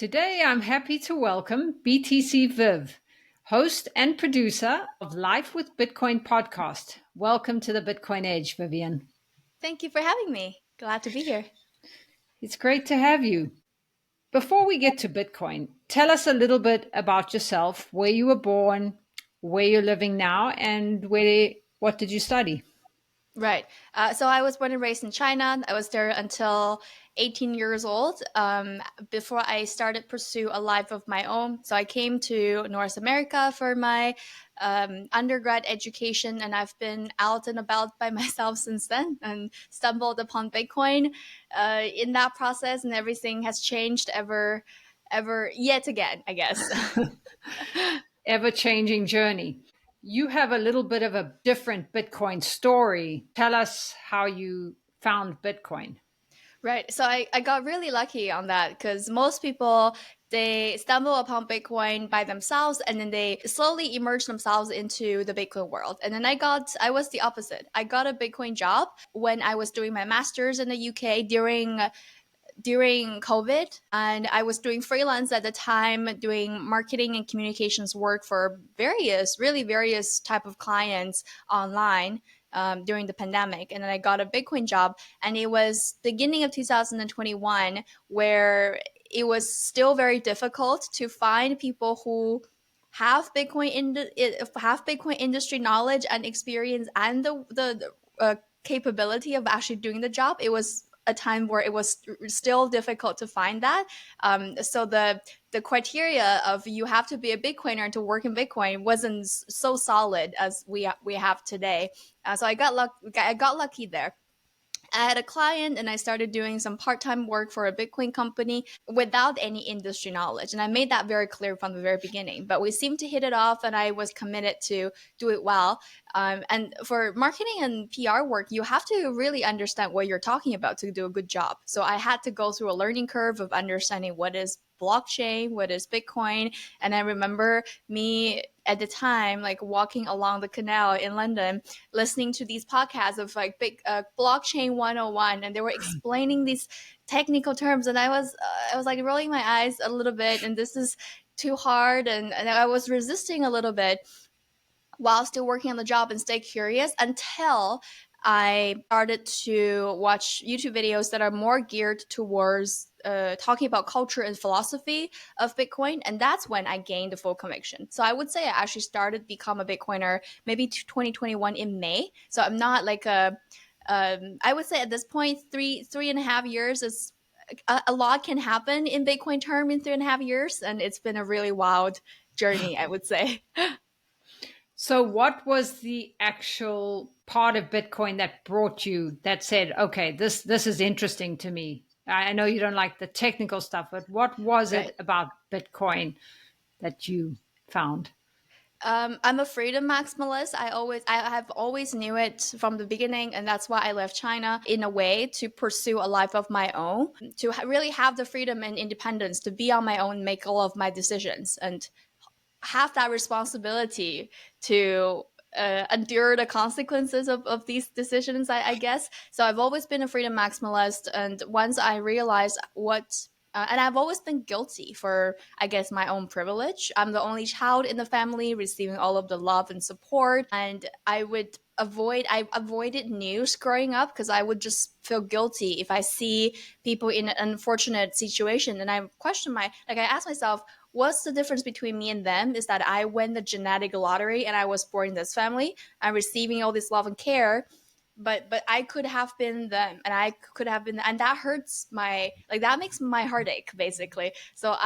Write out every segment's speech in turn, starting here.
Today, I'm happy to welcome BTC Viv, host and producer of Life with Bitcoin podcast. Welcome to the Bitcoin Age, Vivien. Thank you for having me. Glad to be here. It's great to have you. Before we get to Bitcoin, tell us a little bit about yourself, where you were born, where you're living now, and what did you study? Right. So I was born and raised in China. I was there until 18 years old before I started pursue a life of my own. So I came to North America for my undergrad education, and I've been out and about by myself since then and stumbled upon Bitcoin in that process, and everything has changed ever yet again, I guess. Ever-changing journey. You have a little bit of a different Bitcoin story. Tell us how you found Bitcoin. Right. So I got really lucky on that because most people, they stumble upon Bitcoin by themselves and then they slowly immerse themselves into the Bitcoin world. And then I was the opposite. I got a Bitcoin job when I was doing my master's in the UK during COVID, and I was doing freelance at the time, doing marketing and communications work for various type of clients online during the pandemic. And then I got a Bitcoin job, and it was beginning of 2021 where it was still very difficult to find people who have Bitcoin industry knowledge and experience and the capability of actually doing the job. It was a time where it was still difficult to find that. So the criteria of you have to be a Bitcoiner to work in Bitcoin wasn't so solid as we have today. So I got lucky there. I had a client and I started doing some part-time work for a Bitcoin company without any industry knowledge. And I made that very clear from the very beginning. But we seemed to hit it off and I was committed to do it well. And for marketing and PR work, you have to really understand what you're talking about to do a good job. So I had to go through a learning curve of understanding what is blockchain, what is Bitcoin. And I remember me at the time, like walking along the canal in London, listening to these podcasts of like big blockchain 101, and they were explaining these technical terms. And I was like rolling my eyes a little bit, and this is too hard. And I was resisting a little bit while still working on the job and stay curious until I started to watch YouTube videos that are more geared towards talking about culture and philosophy of Bitcoin. And that's when I gained the full conviction. So I would say I actually started to become a Bitcoiner maybe 2021 in May. So I'm not like I would say at this point, three and a half years is a lot can happen in Bitcoin term in 3.5 years. And it's been a really wild journey, I would say. So, what was the actual part of Bitcoin that brought you that said, okay, this is interesting to me? I know you don't like the technical stuff, but what was Right. it about Bitcoin that you found? I'm a freedom maximalist. I have always knew it from the beginning, and that's why I left China in a way to pursue a life of my own, to really have the freedom and independence to be on my own, make all of my decisions, and have that responsibility to endure the consequences of these decisions, I guess. So I've always been a freedom maximalist. And once I realized and I've always been guilty for, I guess, my own privilege. I'm the only child in the family receiving all of the love and support. And I avoided news growing up because I would just feel guilty if I see people in an unfortunate situation. And I asked myself, what's the difference between me and them is that I win the genetic lottery and I was born in this family. I'm receiving all this love and care, but I could have been them, and I could have been, and that hurts that makes my heart ache basically. So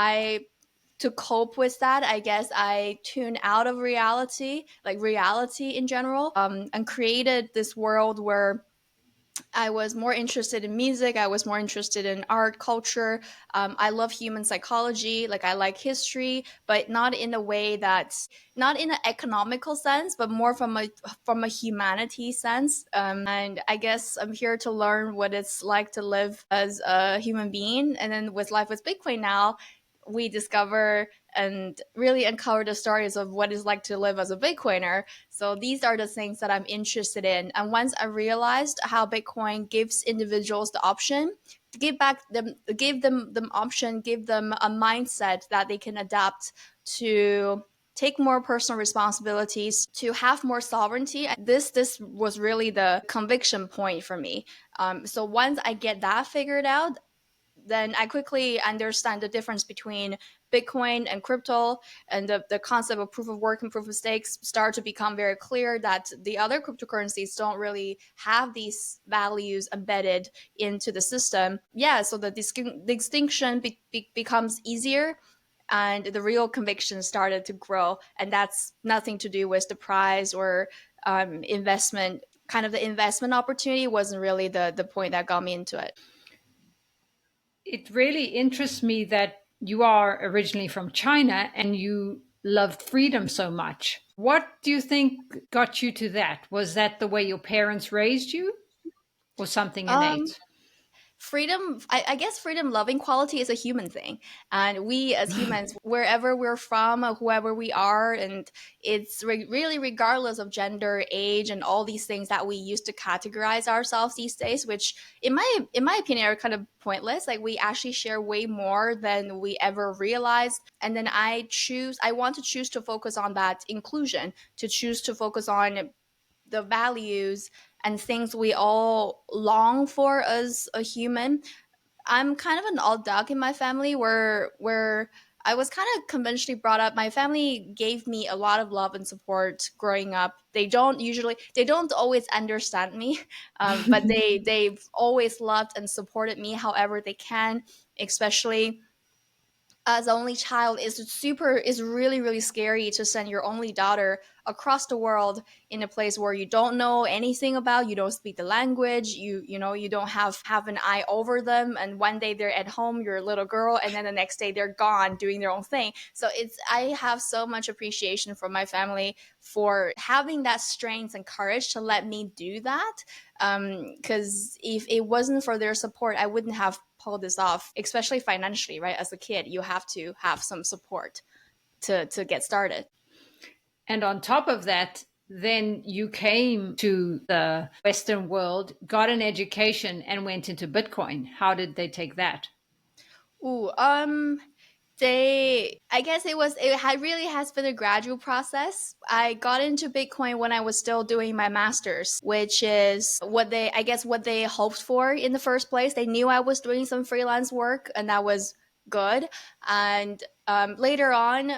to cope with that, I guess I tuned out of reality, like reality in general, and created this world where I was more interested in music. I was more interested in art, culture. I love human psychology. Like I like history, but not in a way that's not in an economical sense, but more from a humanity sense. And I guess I'm here to learn what it's like to live as a human being. And then with Life with Bitcoin now, we discover and really uncover the stories of what it's like to live as a Bitcoiner. So these are the things that I'm interested in. And once I realized how Bitcoin gives individuals the option give them option, give them a mindset that they can adapt to take more personal responsibilities, to have more sovereignty. This was really the conviction point for me. So once I get that figured out, then I quickly understand the difference between Bitcoin and crypto, and the concept of proof of work and proof of stakes start to become very clear that the other cryptocurrencies don't really have these values embedded into the system. Yeah, so the distinction becomes easier, and the real conviction started to grow. And that's nothing to do with the price or investment. Kind of the investment opportunity wasn't really the point that got me into it. It really interests me that you are originally from China and you loved freedom so much. What do you think got you to that? Was that the way your parents raised you or something Um, innate? Freedom, I guess freedom loving quality is a human thing, and we as humans, wherever we're from, whoever we are, and it's really regardless of gender, age, and all these things that we used to categorize ourselves these days, which in my opinion are kind of pointless. Like, we actually share way more than we ever realized. And then I want to choose to focus on that inclusion, to choose to focus on the values and things we all long for as a human. I'm kind of an odd dog in my family, where I was kind of conventionally brought up. My family gave me a lot of love and support growing up. They don't always understand me, but they've always loved and supported me however they can. Especially as only child, is really really scary to send your only daughter across the world in a place where you don't know anything about, you don't speak the language, you don't have an eye over them, and one day they're at home, you're a little girl, and then the next day they're gone doing their own thing. So I have so much appreciation from my family for having that strength and courage to let me do that, because if it wasn't for their support, I wouldn't have pulled this off, especially financially, right? As a kid, you have to have some support to get started. And on top of that, then you came to the Western world, got an education, and went into Bitcoin. How did they take that? Ooh, I guess really has been a gradual process. I got into Bitcoin when I was still doing my master's, which is what they hoped for in the first place. They knew I was doing some freelance work, and that was good. And later on,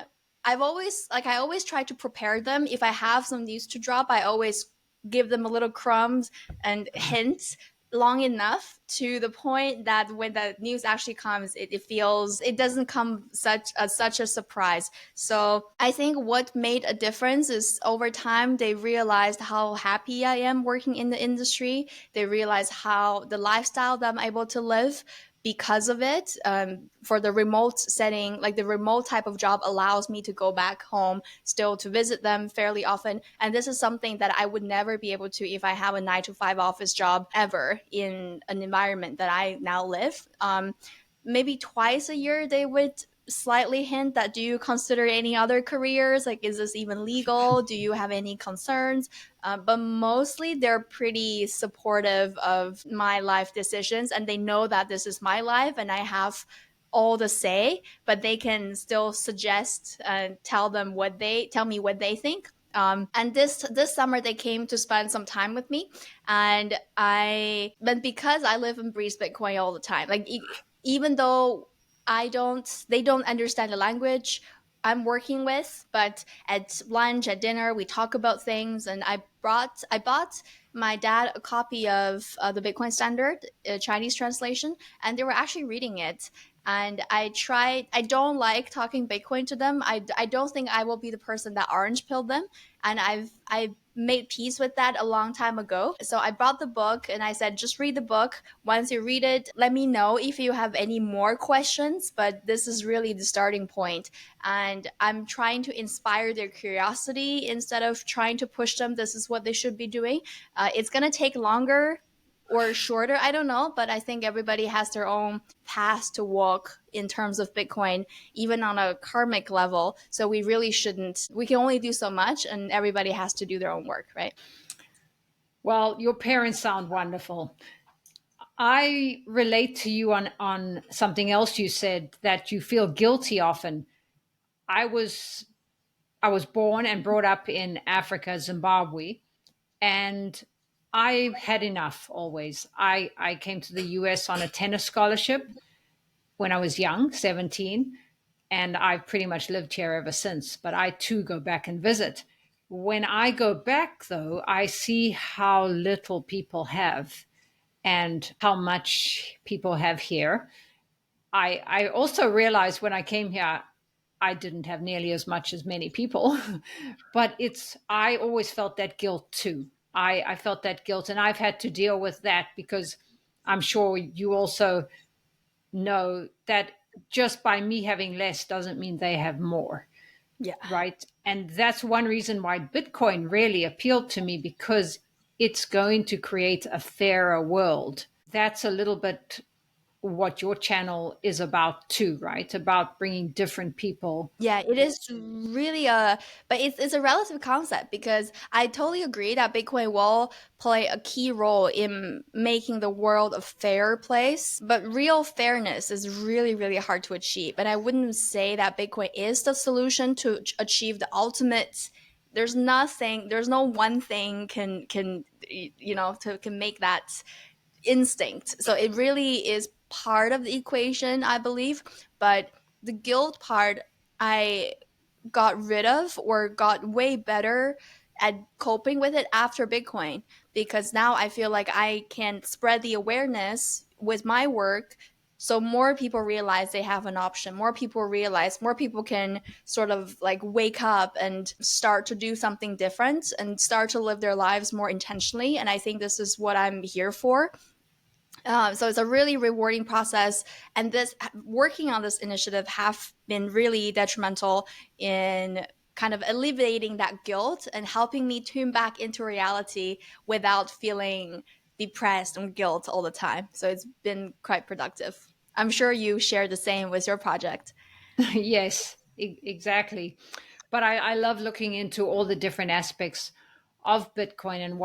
I always try to prepare them. If I have some news to drop, I always give them a little crumbs and hints long enough to the point that when the news actually comes, it doesn't come such a surprise. So I think what made a difference is over time they realized how happy I am working in the industry. They realized how the lifestyle that I'm able to live because of it. For the remote setting, like the remote type of job allows me to go back home still to visit them fairly often. And this is something that I would never be able to if I have a 9 to 5 office job ever in an environment that I now live. Maybe twice a year they would slightly hint that, do you consider any other careers, like is this even legal, do you have any concerns, but mostly they're pretty supportive of my life decisions, and they know that this is my life and I have all the say, but they can still suggest and tell me what they think. And this summer they came to spend some time with me, but because I live and breathe Bitcoin all the time, like even though they don't understand the language I'm working with, but at lunch, at dinner, we talk about things. And I bought my dad a copy of the Bitcoin Standard, Chinese translation, and they were actually reading it. And I don't like talking Bitcoin to them. I don't think I will be the person that orange pilled them. And I've made peace with that a long time ago. So I brought the book and I said, just read the book. Once you read it, let me know if you have any more questions. But this is really the starting point. And I'm trying to inspire their curiosity instead of trying to push them. This is what they should be doing. It's going to take longer or shorter, I don't know, but I think everybody has their own path to walk in terms of Bitcoin, even on a karmic level. So we can only do so much, and everybody has to do their own work, right? Well, your parents sound wonderful. I relate to you on something else you said, that you feel guilty often. I was I was born and brought up in Africa, Zimbabwe, and I had enough always. I came to the US on a tennis scholarship when I was young, 17, and I've pretty much lived here ever since, but I too go back and visit. When I go back, though, I see how little people have and how much people have here. I also realized when I came here, I didn't have nearly as much as many people, but I always felt that guilt too. I felt that guilt, and I've had to deal with that because I'm sure you also know that just by me having less doesn't mean they have more, Yeah. right? And that's one reason why Bitcoin really appealed to me, because it's going to create a fairer world. That's a little bit what your channel is about too, right? About bringing different people. Yeah, it is really a, but it's a relative concept because I totally agree that Bitcoin will play a key role in making the world a fair place. But real fairness is really, really hard to achieve. And I wouldn't say that Bitcoin is the solution to achieve the ultimate. There's no one thing can can make that instinct. So it really is part of the equation, I believe. But the guilt part, I got rid of or got way better at coping with it after Bitcoin because now I feel like I can spread the awareness with my work so more people realize they have an option. More people can sort of like wake up and start to do something different and start to live their lives more intentionally. And I think this is what I'm here for. So it's a really rewarding process, and this working on this initiative have been really detrimental in kind of alleviating that guilt and helping me tune back into reality without feeling depressed and guilt all the time. So it's been quite productive. I'm sure you share the same with your project. Yes, exactly. But I love looking into all the different aspects of Bitcoin and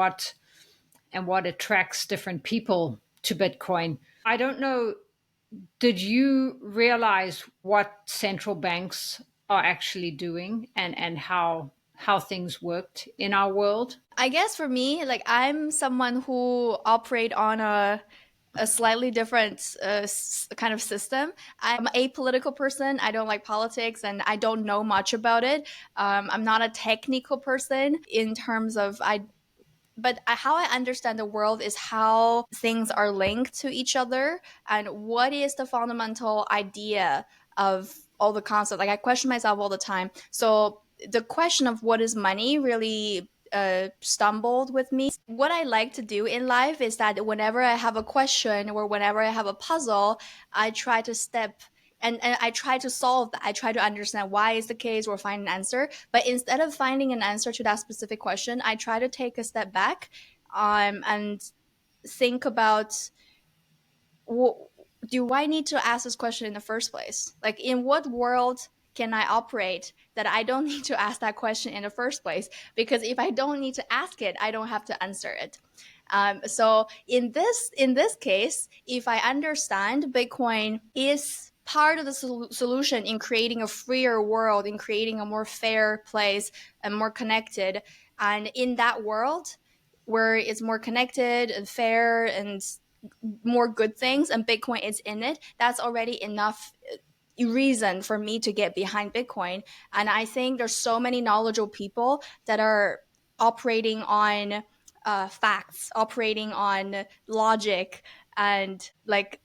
what attracts different people to Bitcoin. I don't know, did you realize what central banks are actually doing and how things worked in our world? I guess for me, like I'm someone who operate on a slightly different kind of system. I'm a political person. I don't like politics and I don't know much about it. I'm not a technical person in terms of but how I understand the world is how things are linked to each other and what is the fundamental idea of all the concepts. Like I question myself all the time. So the question of what is money really stumbled with me. What I like to do in life is that whenever I have a question or whenever I have a puzzle, I try to step and I try to solve that. I try to understand why is the case or find an answer. But instead of finding an answer to that specific question, I try to take a step back and think about do I need to ask this question in the first place? Like, in what world can I operate that I don't need to ask that question in the first place? Because if I don't need to ask it, I don't have to answer it. So in this case, if I understand Bitcoin is part of the solution in creating a freer world, in creating a more fair place and more connected, and in that world where it's more connected and fair and more good things and Bitcoin is in it, that's already enough reason for me to get behind Bitcoin. And I think there's so many knowledgeable people that are operating on facts, operating on logic and like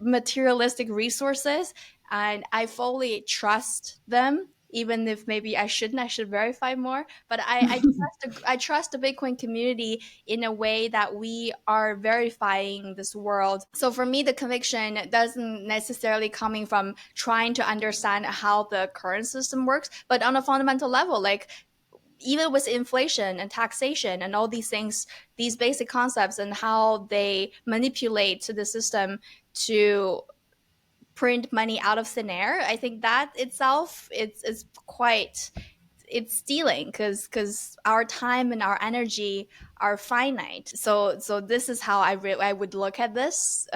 materialistic resources. And I fully trust them, even if maybe I should verify more. But I trust the Bitcoin community in a way that we are verifying this world. So for me, the conviction doesn't necessarily coming from trying to understand how the current system works, but on a fundamental level, like even with inflation and taxation and all these things, these basic concepts and how they manipulate the system to print money out of thin air, I think that itself is quite it's stealing, because our time and our energy are finite. So this is how I would look at this.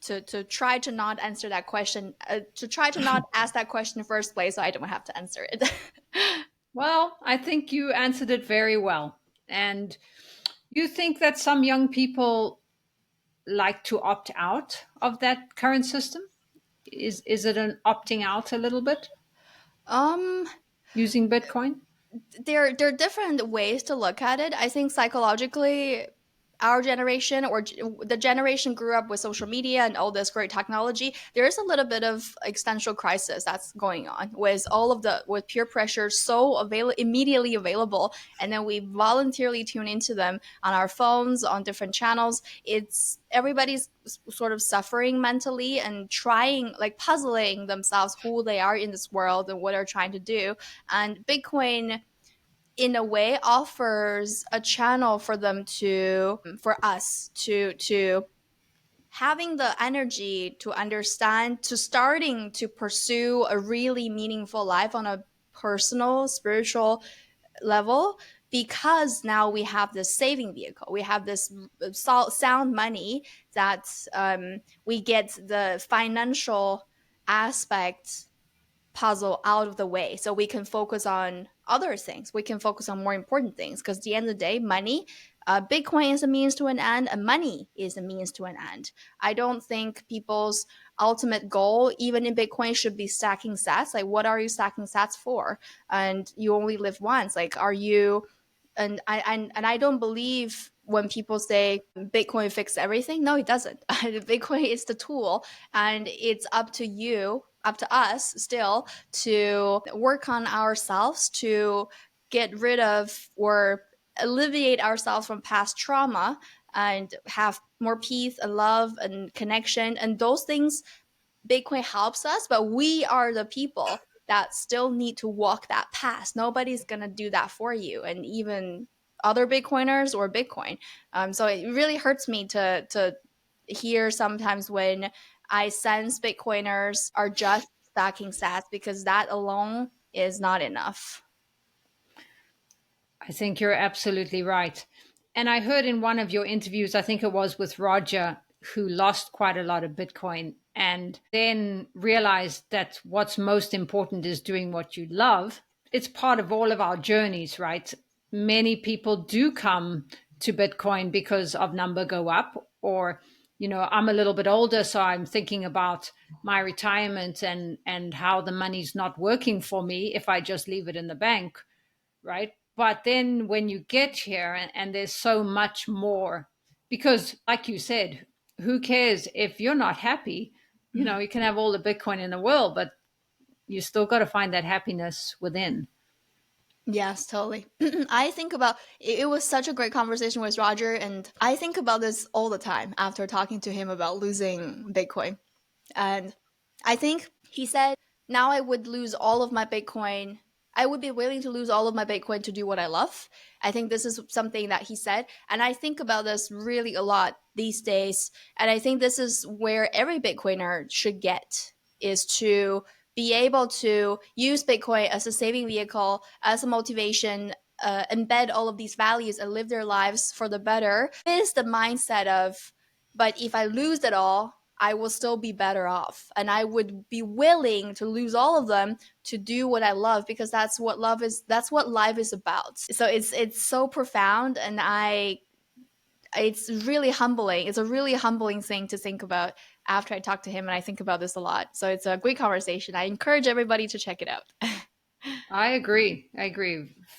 To try to not answer that question, to try to not ask that question in the first place, so I don't have to answer it. Well, I think you answered it very well. And you think that some young people like to opt out of that current system? Is it an opting out a little bit um using Bitcoin? there are different ways to look at it. I think psychologically, our generation, or the generation grew up with social media and all this great technology, there is a little bit of existential crisis that's going on with all of the with peer pressure so immediately available, and then we voluntarily tune into them on our phones on different channels. It's everybody's sort of suffering mentally and trying, like, puzzling themselves who they are in this world and what they're trying to do. And Bitcoin, in a way, offers a channel for them to, for us to having the energy to understand, to starting to pursue a really meaningful life on a personal spiritual level, because now we have this saving vehicle, we have this sound money that, we get the financial aspect puzzle out of the way, so we can focus on other things, we can focus on more important things, because at the end of the day, money, Bitcoin is a means to an end, and money is a means to an end. I don't think people's ultimate goal, even in Bitcoin, should be stacking sats. Like, what are you stacking sats for? And you only live once. Like, are you, and I don't believe when people say Bitcoin fixes everything. No, it doesn't. Bitcoin is the tool, and it's up to you, up to us still, to work on ourselves, to get rid of or alleviate ourselves from past trauma, and have more peace and love and connection. And those things, Bitcoin helps us, but we are the people that still need to walk that path. Nobody's going to do that for you. And even other Bitcoiners or Bitcoin. So it really hurts me to hear sometimes when I sense Bitcoiners are just stacking sats, because that alone is not enough. I think you're absolutely right. And I heard in one of your interviews, I think it was with Roger, who lost quite a lot of Bitcoin and then realized that what's most important is doing what you love. It's part of all of our journeys, right? Many people do come to Bitcoin because of number go up, or, I'm a little bit older, so I'm thinking about my retirement and how the money's not working for me if I just leave it in the bank, right? But then when you get here, and there's so much more, because like you said, who cares if you're not happy? You can have all the Bitcoin in the world, but you still got to find that happiness within. Yes, totally. I think about it. It was such a great conversation with Roger, and I think about this all the time after talking to him about losing Bitcoin. And I think he said, now I would lose all of my Bitcoin. I would be willing to lose all of my Bitcoin to do what I love. I think this is something that he said. And I think about this really a lot these days. And I think this is where every Bitcoiner should get, is to be able to use Bitcoin as a saving vehicle, as a motivation, embed all of these values and live their lives for the better, is the mindset of, but if I lose it all, I will still be better off. And I would be willing to lose all of them to do what I love, because that's what love is. That's what life is about. So it's so profound, and it's really humbling. It's a really humbling thing to think about after I talk to him, and I think about this a lot. So it's a great conversation. I encourage everybody to check it out. I agree.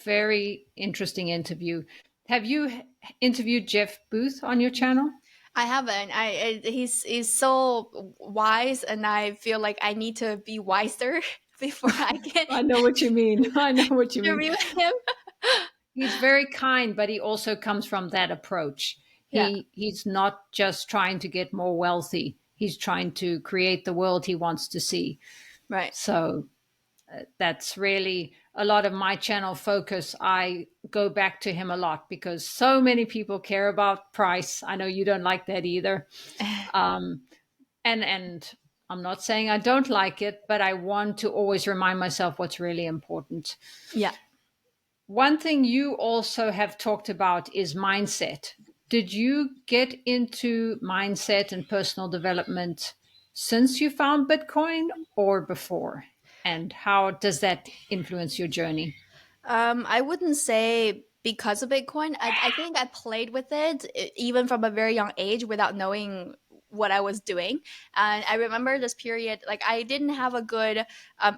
Very interesting interview. Have you interviewed Jeff Booth on your channel? I haven't. He's so wise, and I feel like I need to be wiser before I can I know what you mean. I know what you mean. interview him. He's very kind, but he also comes from that approach. Yeah, He's not just trying to get more wealthy. He's trying to create the world he wants to see. right. So that's really a lot of my channel focus. I go back to him a lot because so many people care about price. I know you don't like that either. And I'm not saying I don't like it, but I want to always remind myself what's really important. Yeah. One thing you also have talked about is mindset. Did you get into mindset and personal development since you found Bitcoin or before? And how does that influence your journey? I wouldn't say because of Bitcoin. I think I played with it even from a very young age without knowing what I was doing. And I remember this period, like I didn't have a good,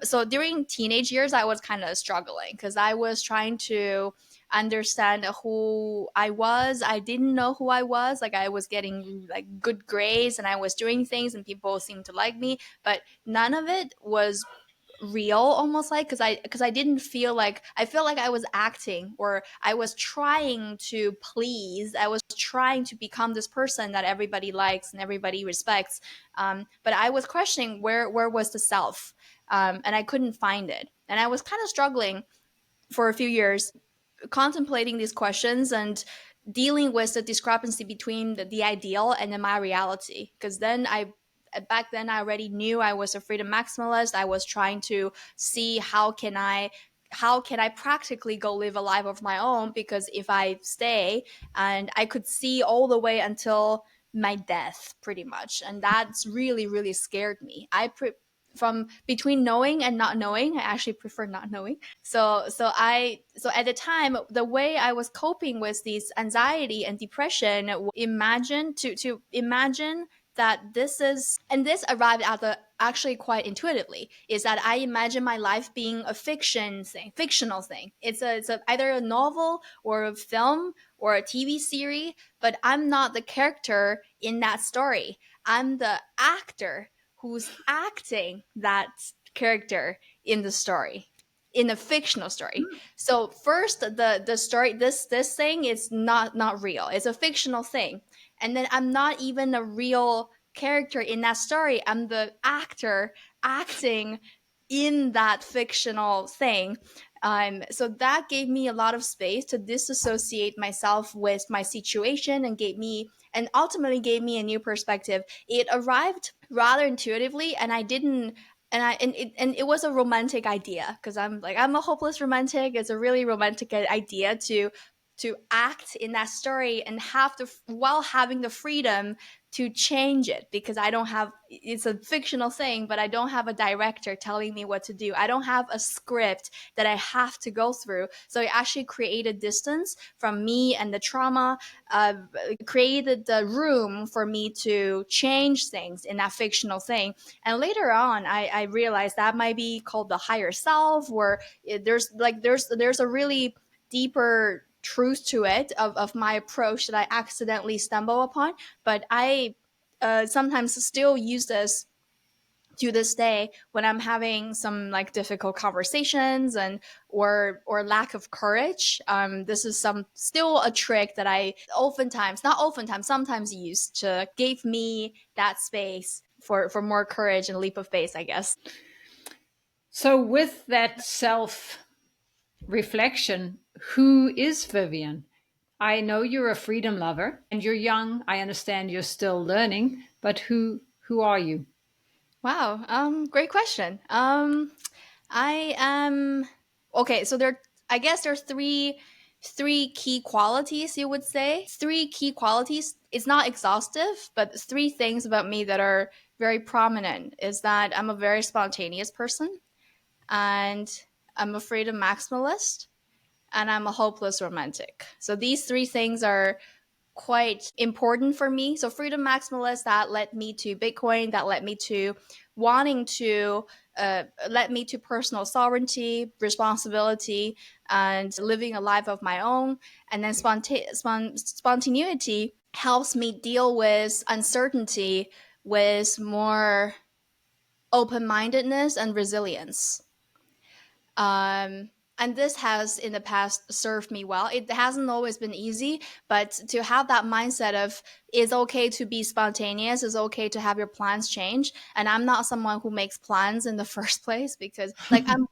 so during teenage years, I was kind of struggling because I was trying to understand who I was. I didn't know who I was. Like I was getting like good grades and I was doing things and people seemed to like me, but none of it was real, almost like, because I didn't feel like, I feel like I was acting, or I was trying to please, I was trying to become this person that everybody likes and everybody respects, but I was questioning where was the self, and I couldn't find it, and I was kind of struggling for a few years contemplating these questions and dealing with the discrepancy between the ideal and then my reality, because then I back then I already knew I was a freedom maximalist. I was trying to see how can I practically go live a life of my own, because if I stay, and I could see all the way until my death pretty much, and that's really really scared me. From between knowing and not knowing, I actually prefer not knowing. So at the time, the way I was coping with these anxiety and depression, imagine that this is, and this arrived at the actually quite intuitively, is that I imagine my life being a fictional thing. It's either a novel or a film or a TV series, but I'm not the character in that story. I'm the actor who's acting that character in the story, in a fictional story. So first, the story, this thing is not real. It's a fictional thing, and then I'm not even a real character in that story. I'm the actor acting in that fictional thing. So that gave me a lot of space to disassociate myself with my situation, and ultimately gave me a new perspective. It arrived rather intuitively, and I didn't and it was a romantic idea, because I'm a hopeless romantic. It's a really romantic idea to act in that story and have the while having the freedom to change it, because I don't have, it's a fictional thing, but I don't have a director telling me what to do. I don't have a script that I have to go through. So it actually created distance from me and the trauma, created the room for me to change things in that fictional thing. And later on, I realized that might be called the higher self, where there's a really deeper truth to it, of my approach that I accidentally stumble upon. But I sometimes still use this to this day when I'm having some like difficult conversations, and or lack of courage. This is some still a trick that I oftentimes, not oftentimes, sometimes use to give me that space for more courage and leap of faith, I guess. So, with that self reflection, who is Vivian? I know you're a freedom lover and you're young. I understand you're still learning, but who are you? Wow, great question. I am okay. So there, I guess there's three key qualities, you would say. Three key qualities. It's not exhaustive, but three things about me that are very prominent is that I'm a very spontaneous person, and I'm a freedom maximalist, and I'm a hopeless romantic. So these three things are quite important for me. So freedom maximalist, that led me to Bitcoin, that led me to wanting to led me to personal sovereignty, responsibility, and living a life of my own. And then spontaneity helps me deal with uncertainty with more open-mindedness and resilience. Um, and this has in the past served me well. It hasn't always been easy, but to have that mindset of it's okay to be spontaneous, it's okay to have your plans change. And I'm not someone who makes plans in the first place, because like I'm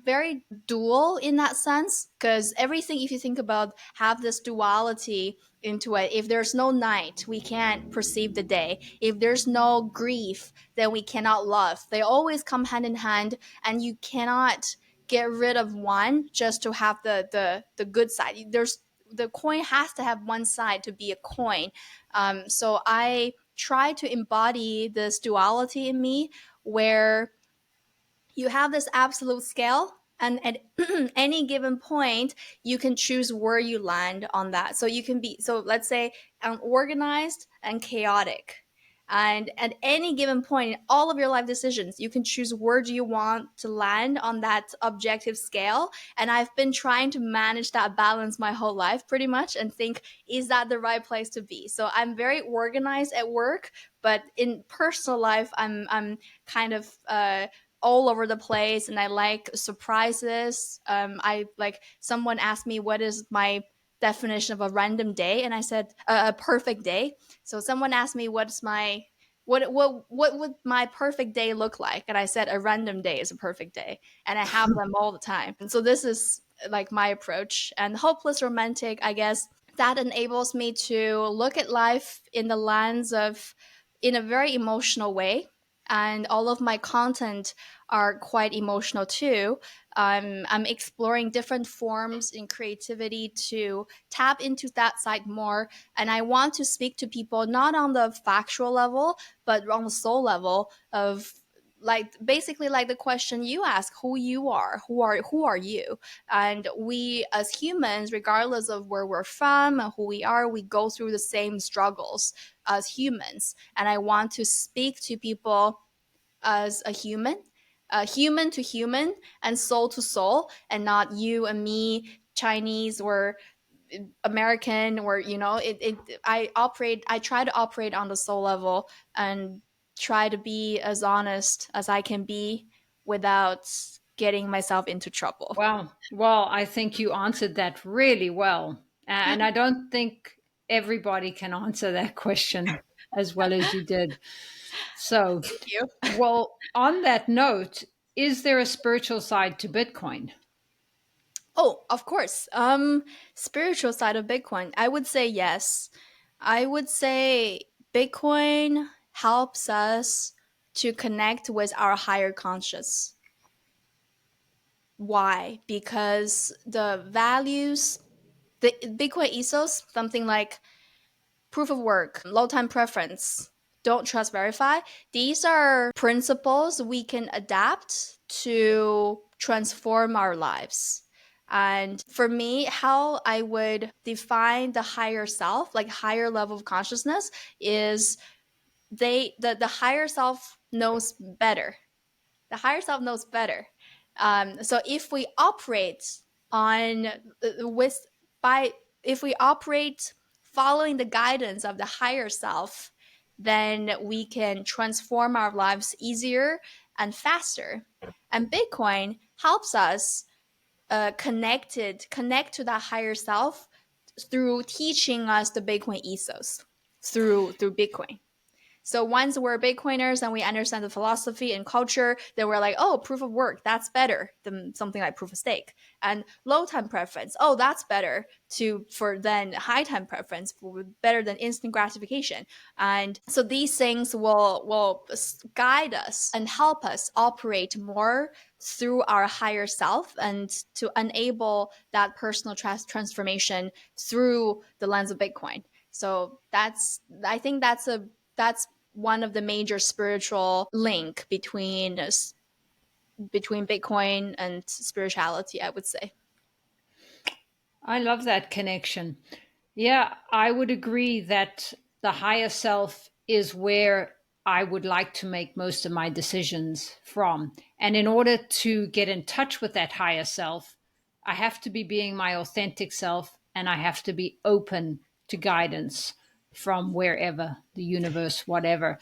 very dual in that sense, because everything, if you think about, have this duality into it. If there's no night, we can't perceive the day. If there's no grief, then we cannot love. They always come hand in hand, and you cannot get rid of one just to have the good side. The coin has to have one side to be a coin. So I try to embody this duality in me, where you have this absolute scale, and at any given point you can choose where you land on that. So you can be, so let's say, organized and chaotic, and at any given point in all of your life decisions, you can choose where do you want to land on that objective scale. And I've been trying to manage that balance my whole life pretty much, and think, is that the right place to be? So I'm very organized at work, but in personal life I'm kind of all over the place, and I like surprises. I like, someone asked me what is my definition of a random day, and I said a perfect day. So someone asked me what's my what would my perfect day look like, and I said a random day is a perfect day, and I have them all the time. And so this is like my approach. And hopeless romantic, I guess, that enables me to look at life in the lens of, in a very emotional way, and all of my content are quite emotional too. I'm exploring different forms in creativity to tap into that side more. And I want to speak to people not on the factual level, but on the soul level of, like, basically like the question you ask, who you are, who are you? And we as humans, regardless of where we're from and who we are, we go through the same struggles as humans. And I want to speak to people as a human, human to human and soul to soul, and not you and me, Chinese or American, or I try to operate on the soul level, and try to be as honest as I can be without getting myself into trouble. Wow. Well, I think you answered that really well. And I don't think everybody can answer that question as well as you did. So, Thank you. well, on that note, is there a spiritual side to Bitcoin? Oh, of course. Spiritual side of Bitcoin, I would say yes. I would say Bitcoin helps us to connect with our higher conscious. Why? Because the values, the Bitcoin ethos, something like proof of work, low time preference, don't trust, verify. These are principles we can adapt to transform our lives. And for me, how I would define the higher self, like higher level of consciousness, is the higher self knows better. The higher self knows better. So if we operate on with by if we operate following the guidance of the higher self, then we can transform our lives easier and faster. And Bitcoin helps us connect to that higher self through teaching us the Bitcoin ethos through Bitcoin. So once we're Bitcoiners and we understand the philosophy and culture, then we're like, oh, proof of work, that's better than something like proof of stake. And low time preference, oh, that's better for than high time preference, better than instant gratification. And so these things will guide us and help us operate more through our higher self, and to enable that personal transformation through the lens of Bitcoin. So I think that's one of the major spiritual link between Bitcoin and spirituality, I would say. I love that connection. Yeah, I would agree that the higher self is where I would like to make most of my decisions from. And in order to get in touch with that higher self, I have to be being my authentic self, and I have to be open to guidance from wherever, the universe, whatever,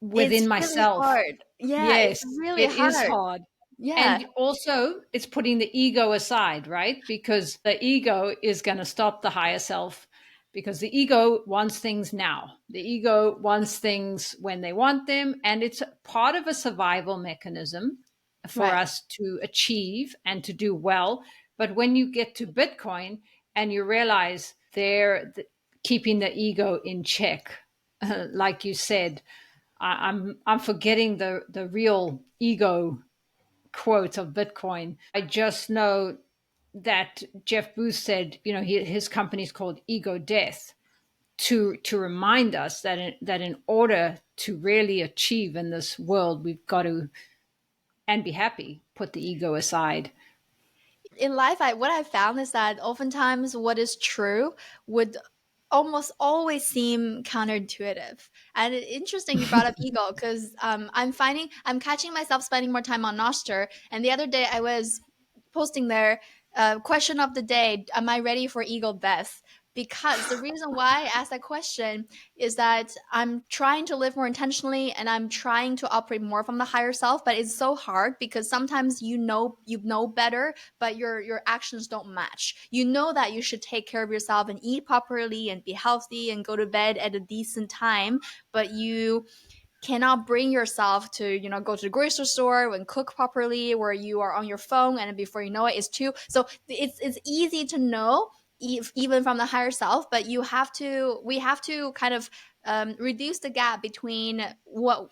It's within really myself. hard. Yeah, it's Yes, really it is hard. hard. Yeah, And also, it's putting the ego aside, right? Because the ego is going to stop the higher self, because the ego wants things now. The ego wants things when they want them. And it's part of a survival mechanism for right. us to achieve and to do well. But when you get to Bitcoin and you realize they're keeping the ego in check, like you said, I'm forgetting the real ego quote of Bitcoin. I just know that Jeff Booth said, his company is called Ego Death, to remind us that in order to really achieve in this world, we've got to, and be happy, put the ego aside. In life, what I found is that oftentimes what is true would almost always seem counterintuitive. And interesting you brought up ego, because I'm catching myself spending more time on Nostr. And the other day I was posting there, question of the day: am I ready for ego death? Because the reason why I asked that question is that I'm trying to live more intentionally, and I'm trying to operate more from the higher self. But it's so hard because sometimes you know better, but your actions don't match. You know that you should take care of yourself and eat properly and be healthy and go to bed at a decent time, but you cannot bring yourself to go to the grocery store and cook properly, where you are on your phone, and before you know it, it's two. So it's easy to know, even from the higher self, but we have to kind of reduce the gap between what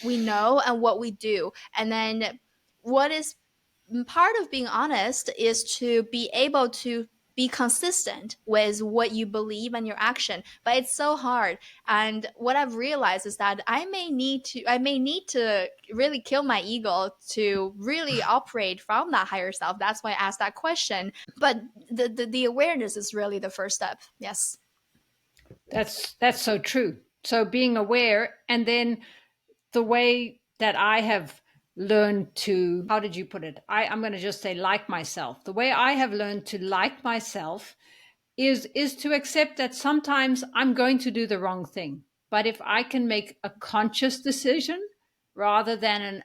we know and what we do. And then what is part of being honest is to be able to be consistent with what you believe and your action. But it's so hard. And what I've realized is that I may need to really kill my ego to really operate from that higher self. That's why I asked that question. But the awareness is really the first step. Yes. That's so true. So being aware, and then the way that I have learned to, how did you put it? I'm going to just say like myself. The way I have learned to like myself is to accept that sometimes I'm going to do the wrong thing. But if I can make a conscious decision rather than an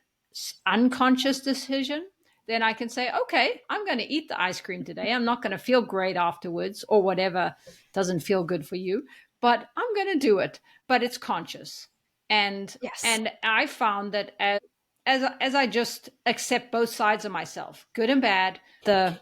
unconscious decision, then I can say, okay, I'm going to eat the ice cream today. I'm not going to feel great afterwards, or whatever doesn't feel good for you, but I'm going to do it. But it's conscious. And Yes. and I found that as I just accept both sides of myself, good and bad, the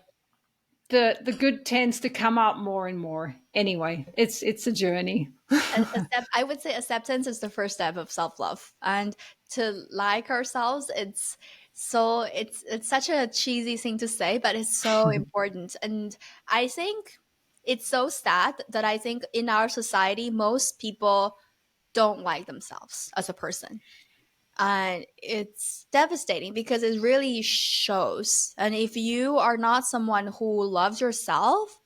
good tends to come out more and more. Anyway, it's a journey. I would say acceptance is the first step of self-love. And to like ourselves, it's such a cheesy thing to say, but it's so important. And I think it's so sad that I think in our society most people don't like themselves as a person. And it's devastating because it really shows. And if you are not someone who loves yourself,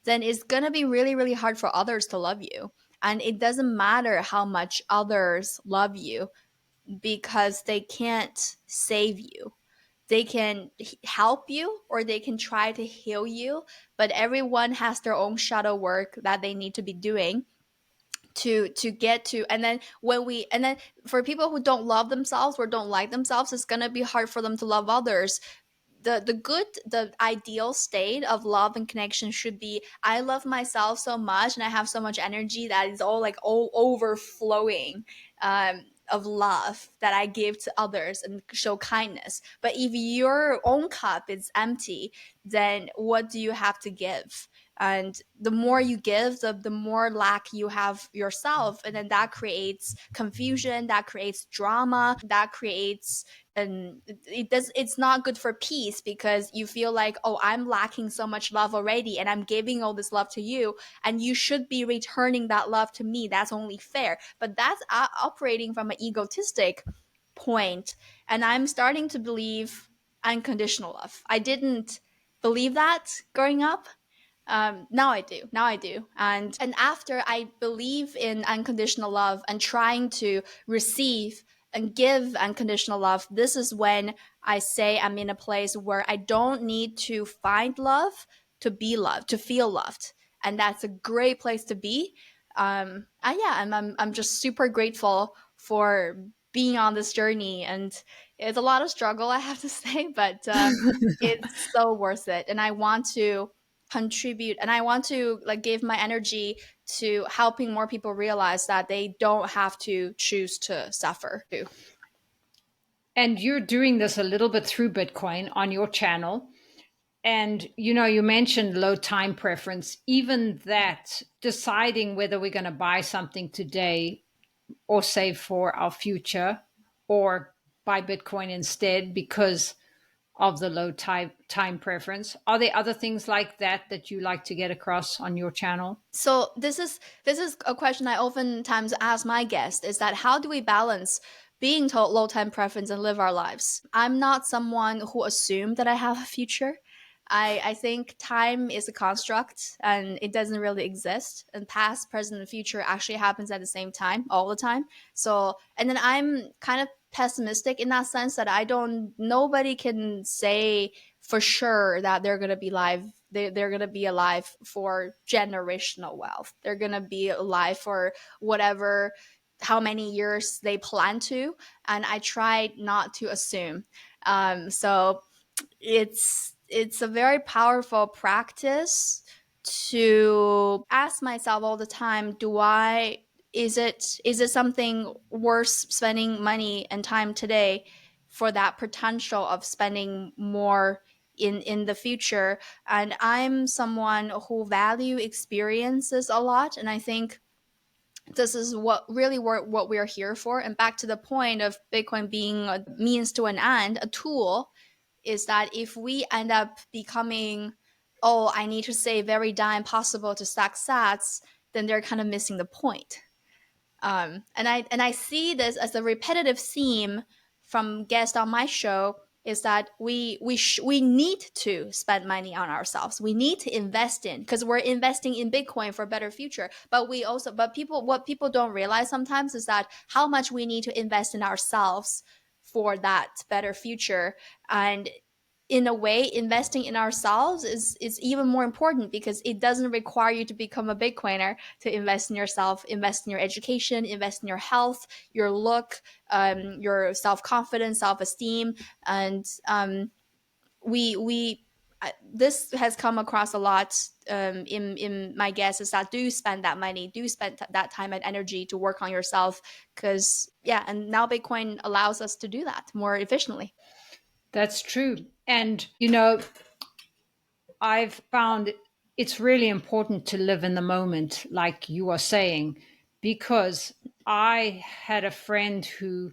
then it's going to be really, really hard for others to love you. And it doesn't matter how much others love you, because they can't save you. They can help you or they can try to heal you, but everyone has their own shadow work that they need to be doing to get to. And then for people who don't love themselves or don't like themselves, it's going to be hard for them to love others. The ideal state of love and connection should be, I love myself so much and I have so much energy that is all overflowing, of love that I give to others and show kindness. But if your own cup is empty, then what do you have to give? And the more you give, the more lack you have yourself, and then that creates confusion, that creates drama, that creates, and it's not good for peace, because you feel like, oh, I'm lacking so much love already and I'm giving all this love to you, and you should be returning that love to me. That's only fair. But that's operating from an egotistic point. And I'm starting to believe unconditional love. I didn't believe that growing up. Now I do. Now I do. And after I believe in unconditional love and trying to receive and give unconditional love, this is when I say I'm in a place where I don't need to find love to be loved, to feel loved. And that's a great place to be. Yeah, I'm just super grateful for being on this journey. And it's a lot of struggle, I have to say, but it's so worth it. And I want to contribute, and I want to give my energy to helping more people realize that they don't have to choose to suffer too. And you're doing this a little bit through Bitcoin on your channel. And you mentioned low time preference. Even that, deciding whether we're going to buy something today or save for our future, or buy Bitcoin instead, because of the low time preference. Are there other things like that you like to get across on your channel? So this is a question I oftentimes ask my guests, is that how do we balance being told low time preference and live our lives? I'm not someone who assumed that I have a future. I think time is a construct and it doesn't really exist. And past, present, and future actually happens at the same time, all the time. So, and then I'm kind of pessimistic in that sense that nobody can say for sure that they're going to be live. They're going to be alive for generational wealth. They're going to be alive for whatever, how many years they plan to. And I try not to assume. So it's a very powerful practice to ask myself all the time, is it something worth spending money and time today for that potential of spending more in the future? And I'm someone who value experiences a lot, and I think this is what we're here for. And back to the point of Bitcoin being a means to an end, a tool, is that if we end up becoming, oh, I need to save every dime possible to stack sats, then they're kind of missing the point. And I see this as a repetitive theme from guests on my show, is that we need to spend money on ourselves. We need to invest in, because we're investing in Bitcoin for a better future. But what people don't realize sometimes is that how much we need to invest in ourselves for that better future. And in a way, investing in ourselves is even more important, because it doesn't require you to become a Bitcoiner to invest in yourself. Invest in your education, invest in your health, your look, your self-confidence, self-esteem. And we this has come across a lot in my guests, is that do spend that money, do spend that time and energy to work on yourself, because and now Bitcoin allows us to do that more efficiently. That's true. And, I've found it's really important to live in the moment, like you are saying, because I had a friend who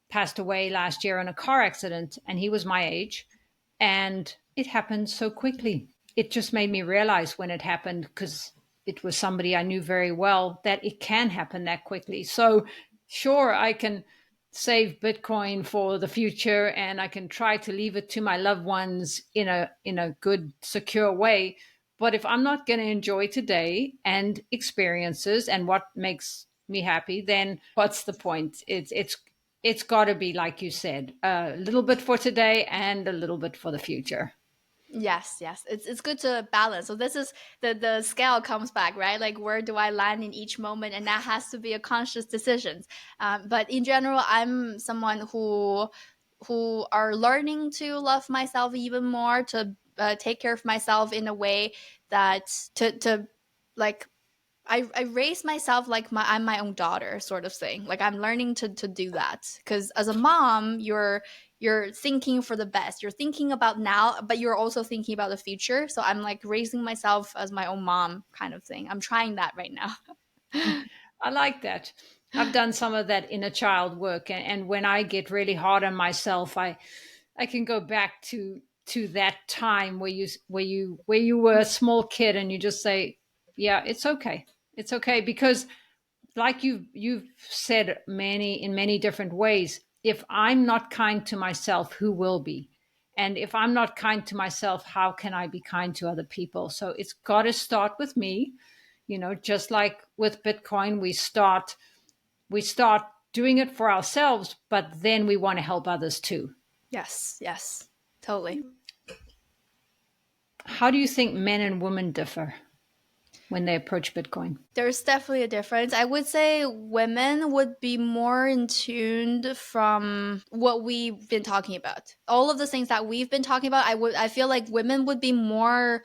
passed away last year in a car accident, and he was my age, and it happened so quickly. It just made me realize when it happened, because it was somebody I knew very well, that it can happen that quickly. So, sure, I can save Bitcoin for the future, and I can try to leave it to my loved ones in a good, secure way. But if I'm not going to enjoy today and experiences and what makes me happy, then what's the point? It's got to be, like you said, a little bit for today and a little bit for the future. Yes. It's good to balance. So this is the scale comes back, right? Like, where do I land in each moment? And that has to be a conscious decision. But in general, I'm someone who are learning to love myself even more, to take care of myself in a way that to like I raise myself like I'm my own daughter, sort of thing. Like, I'm learning to do that, because as a mom, you're thinking for the best. You're thinking about now, but you're also thinking about the future. So I'm like raising myself as my own mom, kind of thing. I'm trying that right now. I like that. I've done some of that inner child work, and when I get really hard on myself, I can go back to that time where you were a small kid, and you just say, "Yeah, it's okay," because like you've said in many different ways, if I'm not kind to myself, who will be? And if I'm not kind to myself, how can I be kind to other people? So it's got to start with me. Just like with Bitcoin, we start doing it for ourselves, but then we want to help others too. Yes, totally. How do you think men and women differ when they approach Bitcoin? There's definitely a difference. I would say women would be more in tuned from what we've been talking about. All of the things that we've been talking about, I feel like women would be more,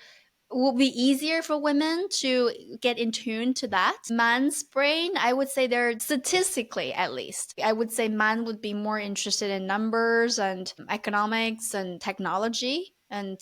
will be easier for women to get in tune to that. Man's brain, I would say, they're statistically, at least, I would say man would be more interested in numbers and economics and technology and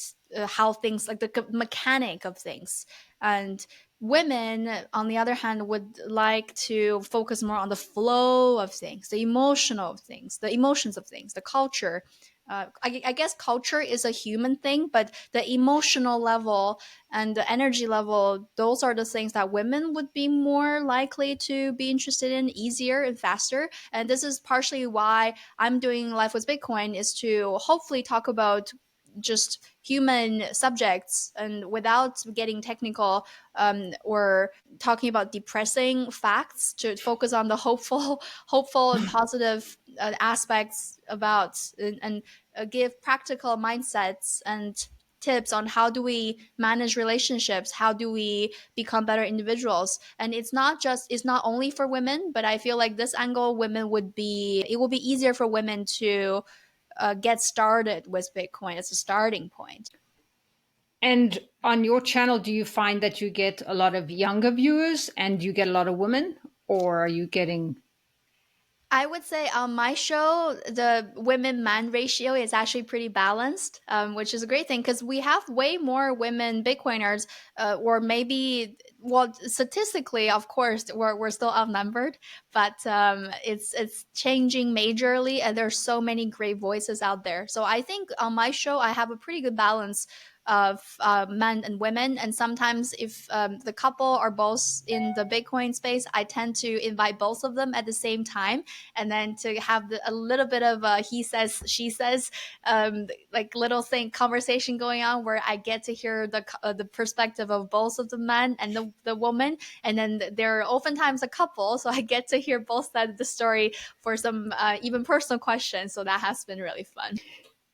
how things, like the mechanic of things. And women, on the other hand, would like to focus more on the flow of things, the emotional of things, the emotions of things, the culture. I guess culture is a human thing, but the emotional level and the energy level, those are the things that women would be more likely to be interested in, easier and faster. And this is partially why I'm doing Life with Bitcoin, is to hopefully talk about just human subjects and without getting technical, or talking about depressing facts, to focus on the hopeful and positive aspects about, and give practical mindsets and tips on how do we manage relationships, how do we become better individuals. And it's not only for women, but I feel like this angle, it will be easier for women to get started with Bitcoin as a starting point. And on your channel, do you find that you get a lot of younger viewers and you get a lot of women, or are you getting? I would say on my show, the women man ratio is actually pretty balanced, which is a great thing because we have way more women Bitcoiners, or maybe, well, statistically, of course, we're still outnumbered, but it's changing majorly, and there's so many great voices out there. So I think on my show, I have a pretty good balance of men and women. And sometimes if the couple are both in the Bitcoin space, I tend to invite both of them at the same time, and then to have a little bit of a he says, she says, like little thing conversation going on, where I get to hear the perspective of both of the man and the woman. And then they're oftentimes a couple, so I get to hear both sides of the story for some even personal questions. So that has been really fun.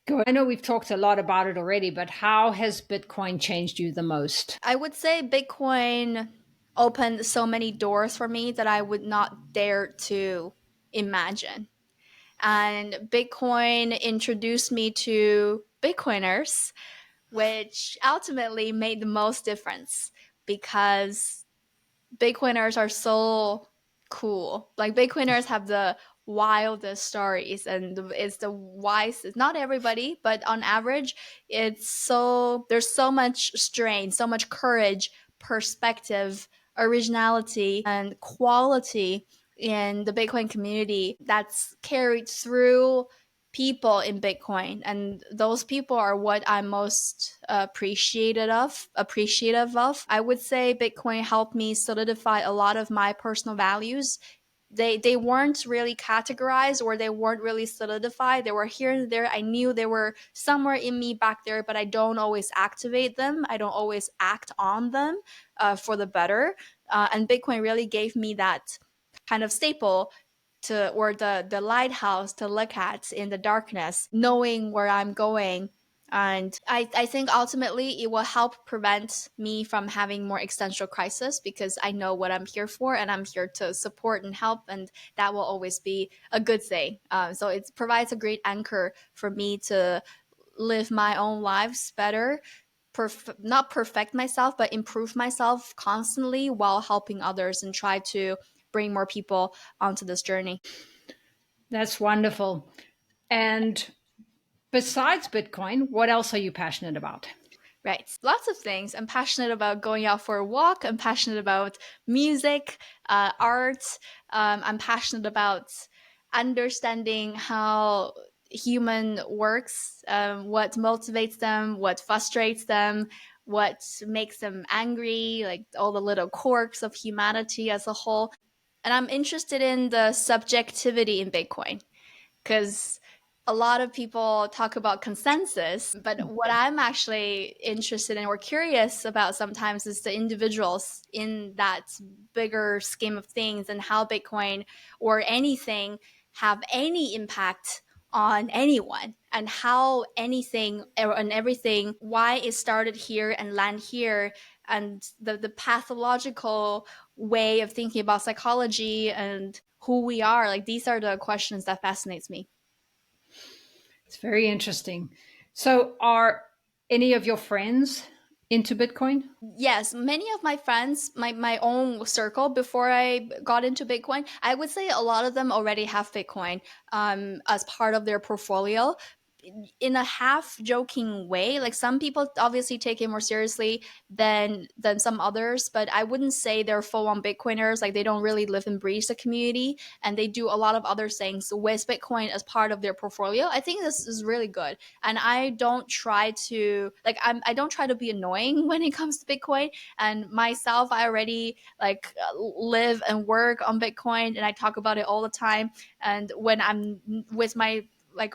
Good. I know we've talked a lot about it already, but how has Bitcoin changed you the most? I would say Bitcoin opened so many doors for me that I would not dare to imagine. And Bitcoin introduced me to Bitcoiners, which ultimately made the most difference because Bitcoiners are so cool. Like, Bitcoiners have the wildest stories, and it's the wisest. Not everybody, but on average, there's so much strain, so much courage, perspective, originality, and quality in the Bitcoin community that's carried through people in Bitcoin, and those people are what I'm most appreciative of. I would say Bitcoin helped me solidify a lot of my personal values. They weren't really categorized, or they weren't really solidified. They were here and there. I knew they were somewhere in me back there, but I don't always activate them. I don't always act on them for the better. And Bitcoin really gave me that kind of staple to, or the lighthouse to look at in the darkness, knowing where I'm going. And I think ultimately it will help prevent me from having more existential crisis, because I know what I'm here for, and I'm here to support and help, and that will always be a good thing. So it provides a great anchor for me to live my own lives better, not perfect myself, but improve myself constantly while helping others and try to bring more people onto this journey. That's wonderful. And besides Bitcoin, what else are you passionate about? Right. Lots of things. I'm passionate about going out for a walk. I'm passionate about music, art. I'm passionate about understanding how human works, what motivates them, what frustrates them, what makes them angry, like all the little quirks of humanity as a whole. And I'm interested in the subjectivity in Bitcoin, because a lot of people talk about consensus, but what I'm actually interested in or curious about sometimes is the individuals in that bigger scheme of things, and how Bitcoin or anything have any impact on anyone, and how anything and everything, why it started here and land here, and the pathological way of thinking about psychology and who we are. Like, these are the questions that fascinates me. It's very interesting. So, are any of your friends into Bitcoin? Yes, many of my friends, my own circle before I got into Bitcoin, I would say a lot of them already have Bitcoin as part of their portfolio. in a half joking way. Like some people obviously take it more seriously than some others, but I wouldn't say they're full on Bitcoiners. Like they don't really live and breathe the community, and they do a lot of other things with Bitcoin as part of their portfolio. I think this is really good, and I don't try to I don't try to be annoying when it comes to Bitcoin. And myself, I already live and work on Bitcoin, and I talk about it all the time. And when I'm with my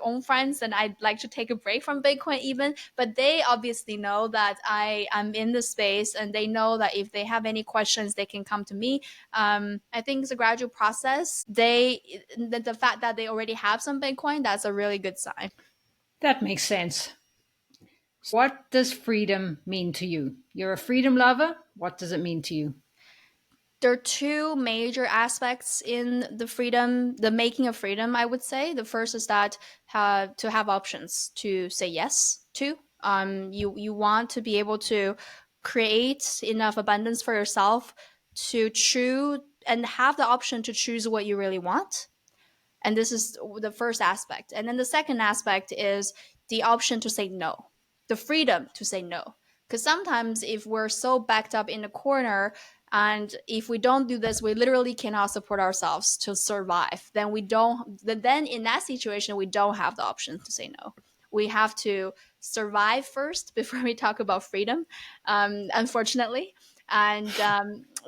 own friends, and I'd like to take a break from Bitcoin even, but they obviously know that I am in the space, and they know that if they have any questions, they can come to me. I think it's a gradual process. The fact that they already have some Bitcoin, that's a really good sign. That makes sense. What does freedom mean to you? You're a freedom lover. What does it mean to you? There are two major aspects in the making of freedom, I would say. The first is that to have options to say yes to. You want to be able to create enough abundance for yourself to choose and have the option to choose what you really want. And this is the first aspect. And then the second aspect is the option to say no, the freedom to say no. Because sometimes if we're so backed up in a corner, and if we don't do this, we literally cannot support ourselves to survive. Then in that situation, we don't have the option to say no. We have to survive first before we talk about freedom, unfortunately. And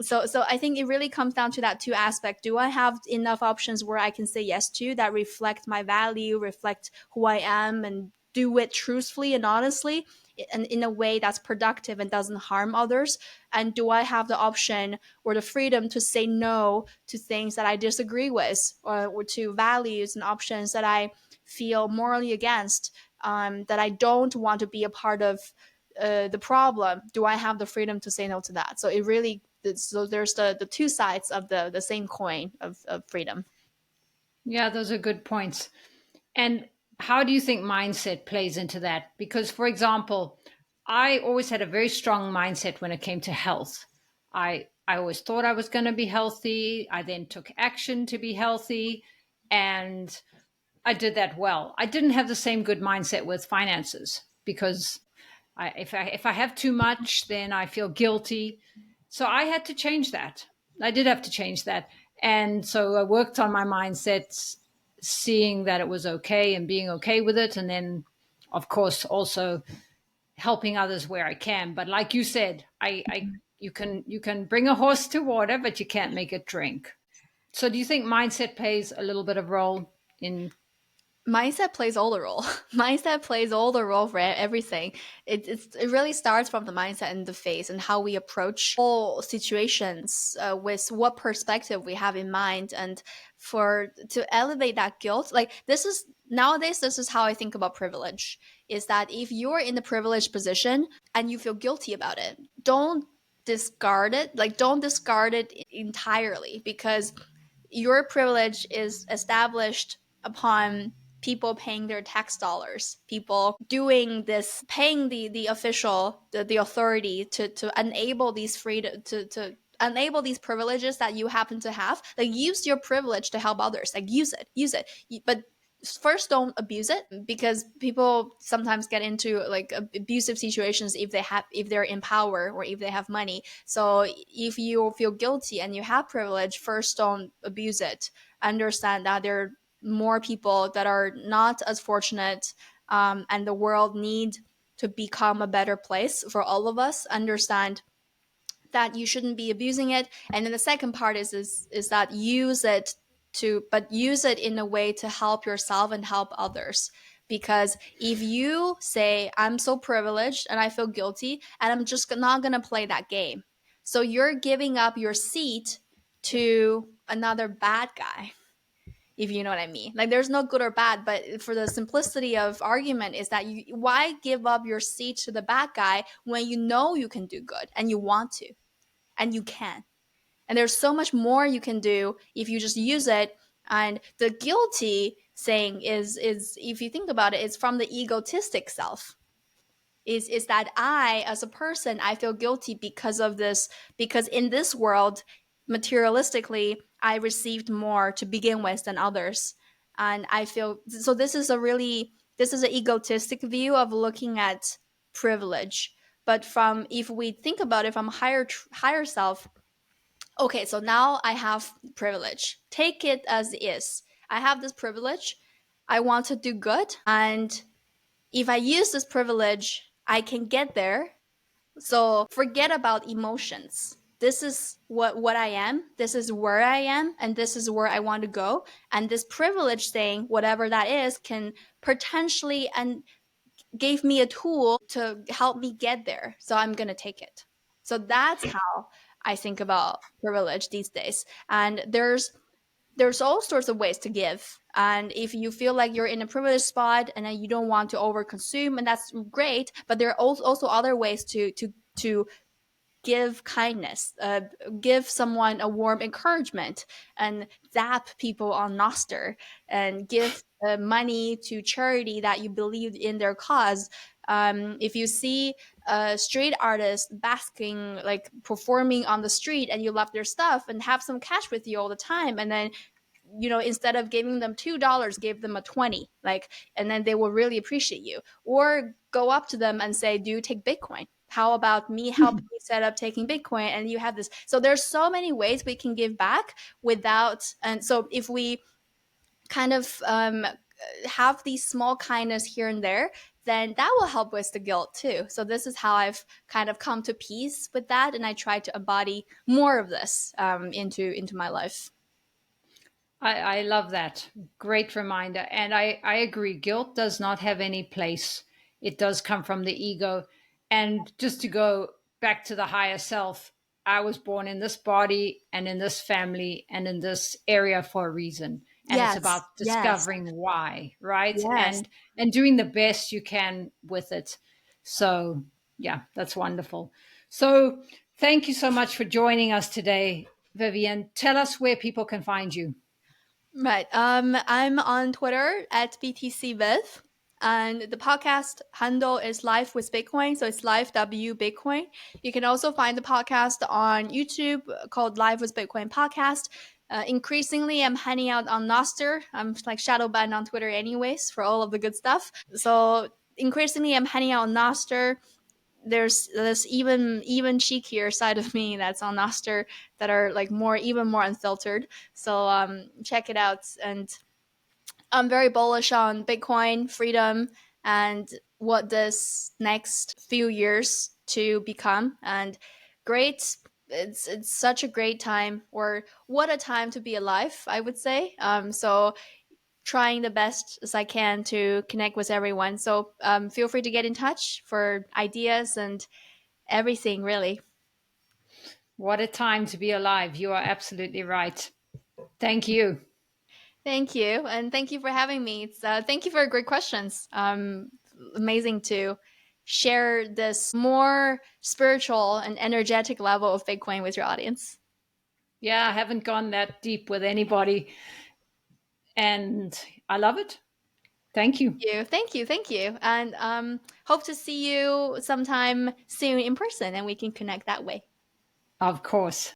so I think it really comes down to that two aspect. Do I have enough options where I can say yes to that reflect my value, reflect who I am, and do it truthfully and honestly, and in a way that's productive and doesn't harm others? And do I have the option or the freedom to say no to things that I disagree with, or to values and options that I feel morally against, that I don't want to be a part of the problem? Do I have the freedom to say no to that? So it really, so there's the two sides of the same coin of freedom. Yeah, those are good points. And how do you think mindset plays into that? Because, for example, I always had a very strong mindset when it came to health. I always thought I was going to be healthy. I then took action to be healthy, and I did that well. I didn't have the same good mindset with finances because if I have too much, then I feel guilty. So I had to change that. I did have to change that, and so I worked on my mindset, seeing that it was okay and being okay with it, and then, of course, also helping others where I can. But like you said, I you can bring a horse to water, but you can't make it drink. So do you think mindset plays a little bit of role in? Mindset plays all the role. Mindset plays all the role for everything. It really starts from the mindset and the face and how we approach all situations, with what perspective we have in mind, and for to elevate that guilt. Like this is nowadays, this is how I think about privilege. Is that if you're in the privileged position and you feel guilty about it, don't discard it. Like don't discard it entirely, because your privilege is established upon people paying their tax dollars, people doing this, paying the official, the authority to enable these freedom, to enable these privileges that you happen to have. Like use your privilege to help others. Like use it. But first, don't abuse it, because people sometimes get into like abusive situations if they're in power or if they have money. So if you feel guilty and you have privilege, first don't abuse it. Understand that there are more people that are not as fortunate, and the world need to become a better place for all of us. Understand that you shouldn't be abusing it. And then the second part is that use it in a way to help yourself and help others. Because if you say, I'm so privileged and I feel guilty and I'm just not going to play that game, so you're giving up your seat to another bad guy, if you know what I mean. Like there's no good or bad, but for the simplicity of argument is that why give up your seat to the bad guy when you know you can do good and you want to, and you can. And there's so much more you can do if you just use it. And the guilty saying is if you think about it, it's from the egotistic self. Is that I, as a person, I feel guilty because of this, because in this world, materialistically, I received more to begin with than others. And I feel so this is a really this is an egotistic view of looking at privilege. But if we think about it from higher self, okay, so now I have privilege. Take it as is. I have this privilege. I want to do good. And if I use this privilege, I can get there. So forget about emotions. This is what I am. This is where I am. And this is where I want to go. And this privilege thing, whatever that is, can potentially and gave me a tool to help me get there. So I'm going to take it. So that's how I think about privilege these days. And there's all sorts of ways to give. And if you feel like you're in a privileged spot and then you don't want to overconsume, and that's great, but there are also other ways to give kindness, give someone a warm encouragement, and zap people on Nostr, and give money to charity that you believe in their cause. If you see a street artist basking, like performing on the street, and you love their stuff and have some cash with you all the time, and then instead of giving them $2, give them a 20, like, and then they will really appreciate you. Or go up to them and say, do you take Bitcoin? How about me helping you set up taking Bitcoin? And you have this. So there's so many ways we can give back without. And so if we kind of have these small kindness here and there, then that will help with the guilt too. So this is how I've kind of come to peace with that, and I try to embody more of this into my life. I love that. Great reminder. And I agree. Guilt does not have any place. It does come from the ego. And just to go back to the higher self, I was born in this body and in this family and in this area for a reason. And it's Yes, about yes, discovering why, right? yes. And doing the best you can with it. So yeah, that's wonderful. So thank you so much for joining us today, Vivien. Tell us where people can find you. Right. I'm on Twitter at BTC Viv, and the podcast handle is Life with Bitcoin. So it's Life W Bitcoin. You can also find the podcast on YouTube called Life with Bitcoin Podcast. Increasingly, I'm hanging out on Nostr. I'm like shadow banned on Twitter, anyways, for all of the good stuff. So increasingly, I'm hanging out on Nostr. There's this even cheekier side of me that's on Nostr that are like even more unfiltered. So check it out. And I'm very bullish on Bitcoin freedom and what this next few years to become. And great, it's such a great time, or what a time to be alive, I would say. So trying the best as I can to connect with everyone. So feel free to get in touch for ideas and everything, really. What a time to be alive. You are absolutely right. Thank you. Thank you. And thank you for having me. Thank you for great questions. Amazing to share this more spiritual and energetic level of Bitcoin with your audience. Yeah, I haven't gone that deep with anybody, and I love it. Thank you. Thank you. Thank you. Thank you. And hope to see you sometime soon in person, and we can connect that way. Of course.